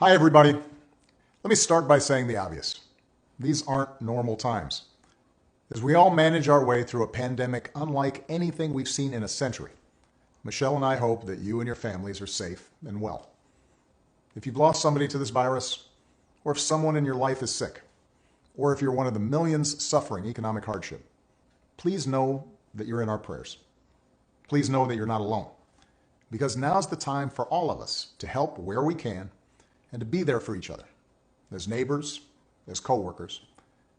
Hi, everybody. Let me start by saying the obvious. These aren't normal times. As we all manage our way through a pandemic unlike anything we've seen in a century, Michelle and I hope that you and your families are safe and well. If you've lost somebody to this virus, or if someone in your life is sick, or if you're one of the millions suffering economic hardship, please know that you're in our prayers. Please know that you're not alone, because now's the time for all of us to help where we can and to be there for each other, as neighbors, as co-workers,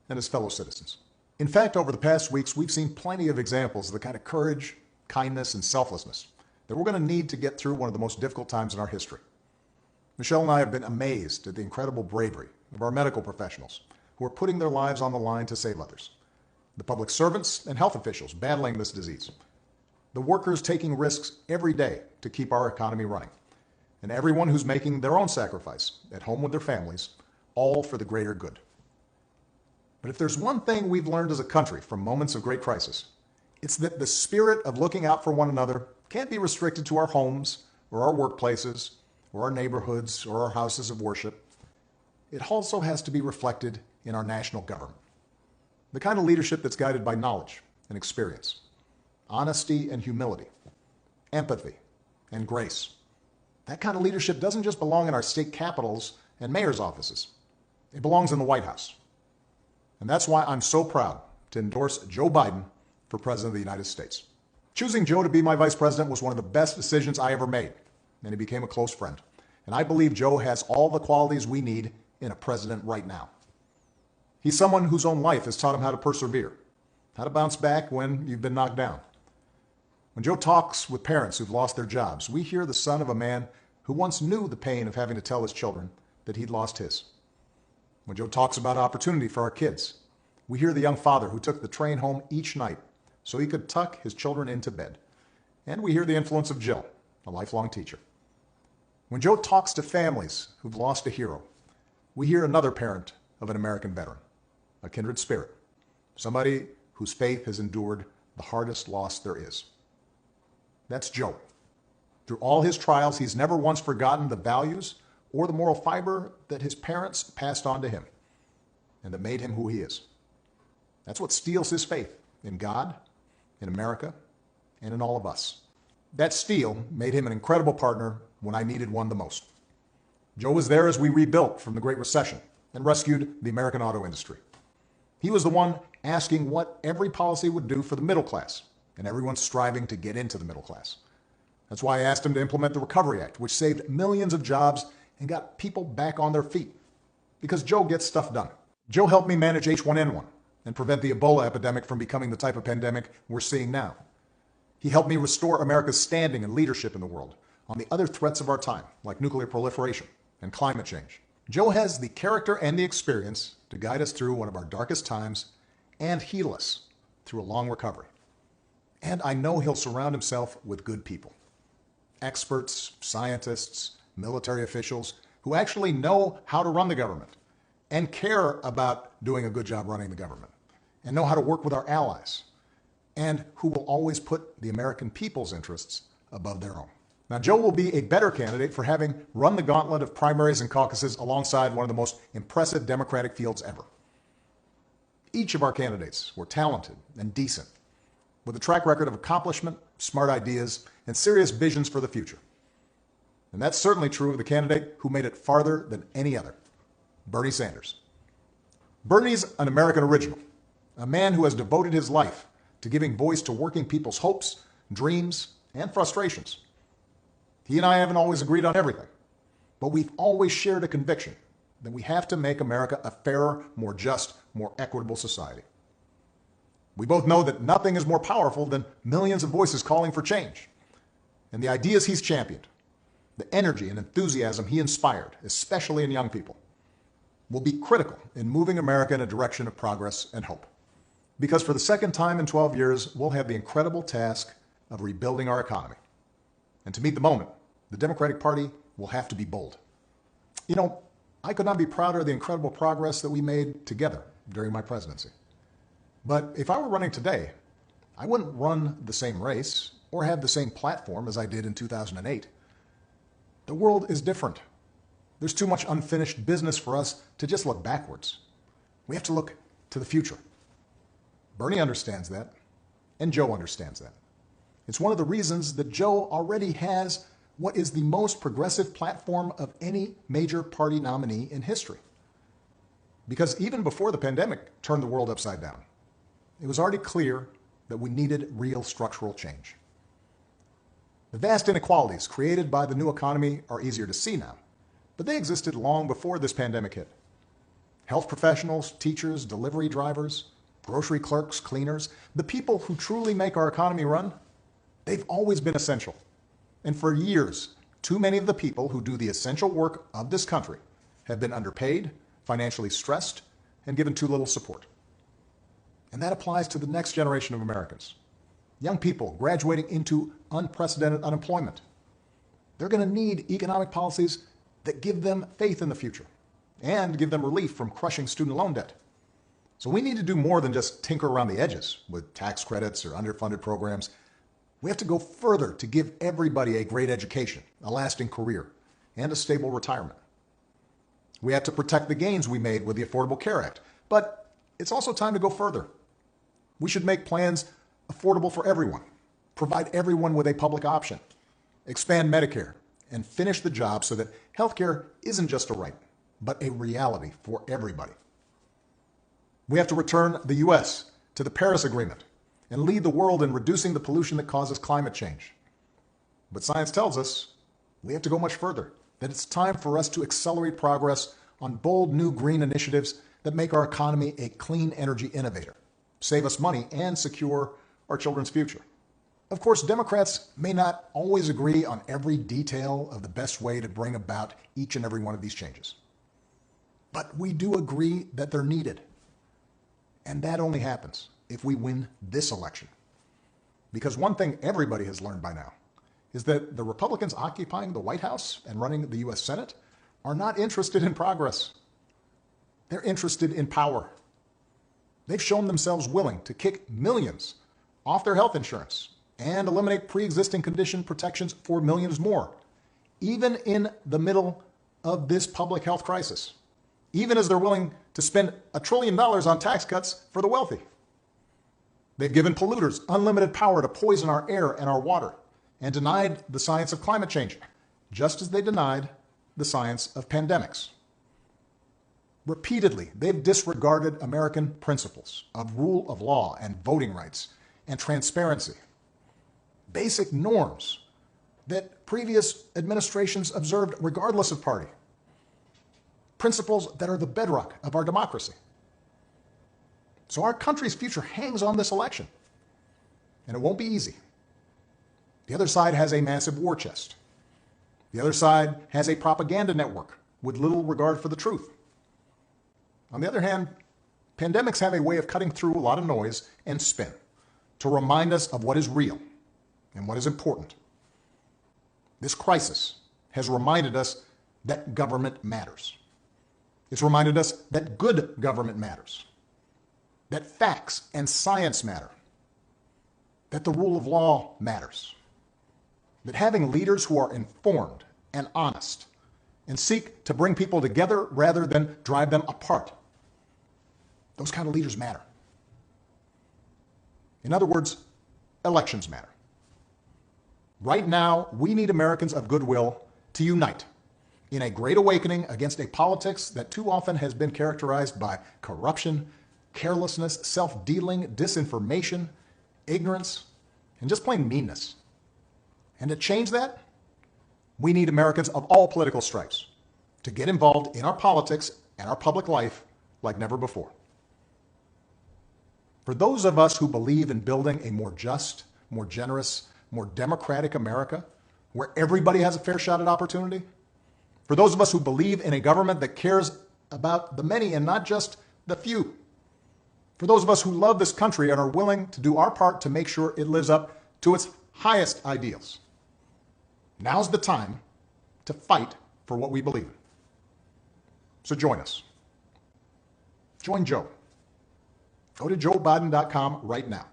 and as fellow citizens. In fact, over the past weeks, we've seen plenty of examples of the kind of courage, kindness, and selflessness that we're going to need to get through one of the most difficult times in our history. Michelle and I have been amazed at the incredible bravery of our medical professionals who are putting their lives on the line to save others, the public servants and health officials battling this disease, the workers taking risks every day to keep our economy running, and everyone who's making their own sacrifice at home with their families, all for the greater good. But if there's one thing we've learned as a country from moments of great crisis, it's that the spirit of looking out for one another can't be restricted to our homes or our workplaces or our neighborhoods or our houses of worship. It also has to be reflected in our national government. The kind of leadership that's guided by knowledge and experience, honesty and humility, empathy and grace. That kind of leadership doesn't just belong in our state capitals and mayor's offices. It belongs in the White House. And that's why I'm so proud to endorse Joe Biden for President of the United States. Choosing Joe to be my vice president was one of the best decisions I ever made, and he became a close friend. And I believe Joe has all the qualities we need in a president right now. He's someone whose own life has taught him how to persevere, how to bounce back when you've been knocked down. When Joe talks with parents who've lost their jobs, we hear the son of a man who once knew the pain of having to tell his children that he'd lost his. When Joe talks about opportunity for our kids, we hear the young father who took the train home each night so he could tuck his children into bed. And we hear the influence of Jill, a lifelong teacher. When Joe talks to families who've lost a hero, we hear another parent of an American veteran, a kindred spirit, somebody whose faith has endured the hardest loss there is. That's Joe. Through all his trials, he's never once forgotten the values or the moral fiber that his parents passed on to him and that made him who he is. That's what steels his faith in God, in America, and in all of us. That steel made him an incredible partner when I needed one the most. Joe was there as we rebuilt from the Great Recession and rescued the American auto industry. He was the one asking what every policy would do for the middle class, and everyone's striving to get into the middle class. That's why I asked him to implement the Recovery Act, which saved millions of jobs and got people back on their feet. Because Joe gets stuff done. Joe helped me manage H1N1 and prevent the Ebola epidemic from becoming the type of pandemic we're seeing now. He helped me restore America's standing and leadership in the world on the other threats of our time, like nuclear proliferation and climate change. Joe has the character and the experience to guide us through one of our darkest times and heal us through a long recovery. And I know he'll surround himself with good people. Experts, scientists, military officials who actually know how to run the government and care about doing a good job running the government and know how to work with our allies and who will always put the American people's interests above their own. Now, Joe will be a better candidate for having run the gauntlet of primaries and caucuses alongside one of the most impressive Democratic fields ever. Each of our candidates were talented and decent, with a track record of accomplishment, smart ideas, and serious visions for the future. And that's certainly true of the candidate who made it farther than any other, Bernie Sanders. Bernie's an American original, a man who has devoted his life to giving voice to working people's hopes, dreams, and frustrations. He and I haven't always agreed on everything, but we've always shared a conviction that we have to make America a fairer, more just, more equitable society. We both know that nothing is more powerful than millions of voices calling for change. And the ideas he's championed, the energy and enthusiasm he inspired, especially in young people, will be critical in moving America in a direction of progress and hope. Because for the second time in 12 years, we'll have the incredible task of rebuilding our economy. And to meet the moment, the Democratic Party will have to be bold. You know, I could not be prouder of the incredible progress that we made together during my presidency. But if I were running today, I wouldn't run the same race or have the same platform as I did in 2008. The world is different. There's too much unfinished business for us to just look backwards. We have to look to the future. Bernie understands that, and Joe understands that. It's one of the reasons that Joe already has what is the most progressive platform of any major party nominee in history. Because even before the pandemic turned the world upside down, it was already clear that we needed real structural change. The vast inequalities created by the new economy are easier to see now, but they existed long before this pandemic hit. Health professionals, teachers, delivery drivers, grocery clerks, cleaners, the people who truly make our economy run, they've always been essential. And for years, too many of the people who do the essential work of this country have been underpaid, financially stressed, and given too little support. And that applies to the next generation of Americans. Young people graduating into unprecedented unemployment. They're going to need economic policies that give them faith in the future and give them relief from crushing student loan debt. So we need to do more than just tinker around the edges with tax credits or underfunded programs. We have to go further to give everybody a great education, a lasting career, and a stable retirement. We have to protect the gains we made with the Affordable Care Act, but it's also time to go further. We should make plans affordable for everyone, provide everyone with a public option, expand Medicare, and finish the job so that healthcare isn't just a right, but a reality for everybody. We have to return the U.S. to the Paris Agreement and lead the world in reducing the pollution that causes climate change. But science tells us we have to go much further, that it's time for us to accelerate progress on bold new green initiatives that make our economy a clean energy innovator, save us money, and secure our children's future. Of course, Democrats may not always agree on every detail of the best way to bring about each and every one of these changes. But we do agree that they're needed. And that only happens if we win this election. Because one thing everybody has learned by now is that the Republicans occupying the White House and running the U.S. Senate are not interested in progress. They're interested in power. They've shown themselves willing to kick millions off their health insurance and eliminate pre-existing condition protections for millions more, even in the middle of this public health crisis, even as they're willing to spend $1 trillion on tax cuts for the wealthy. They've given polluters unlimited power to poison our air and our water and denied the science of climate change, just as they denied the science of pandemics. Repeatedly, they've disregarded American principles of rule of law and voting rights and transparency, basic norms that previous administrations observed regardless of party, principles that are the bedrock of our democracy. So our country's future hangs on this election, and it won't be easy. The other side has a massive war chest. The other side has a propaganda network with little regard for the truth. On the other hand, pandemics have a way of cutting through a lot of noise and spin to remind us of what is real and what is important. This crisis has reminded us that government matters. It's reminded us that good government matters, that facts and science matter, that the rule of law matters, that having leaders who are informed and honest and seek to bring people together rather than drive them apart, those kind of leaders matter. In other words, elections matter. Right now, we need Americans of goodwill to unite in a great awakening against a politics that too often has been characterized by corruption, carelessness, self-dealing, disinformation, ignorance, and just plain meanness. And to change that, we need Americans of all political stripes to get involved in our politics and our public life like never before. For those of us who believe in building a more just, more generous, more democratic America, where everybody has a fair shot at opportunity, for those of us who believe in a government that cares about the many and not just the few, for those of us who love this country and are willing to do our part to make sure it lives up to its highest ideals, now's the time to fight for what we believe in. So join us. Join Joe. Go to joebiden.com right now.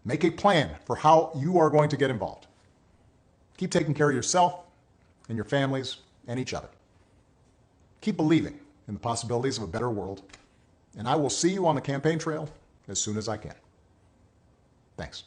Make a plan for how you are going to get involved. Keep taking care of yourself and your families and each other. Keep believing in the possibilities of a better world, and I will see you on the campaign trail as soon as I can. Thanks.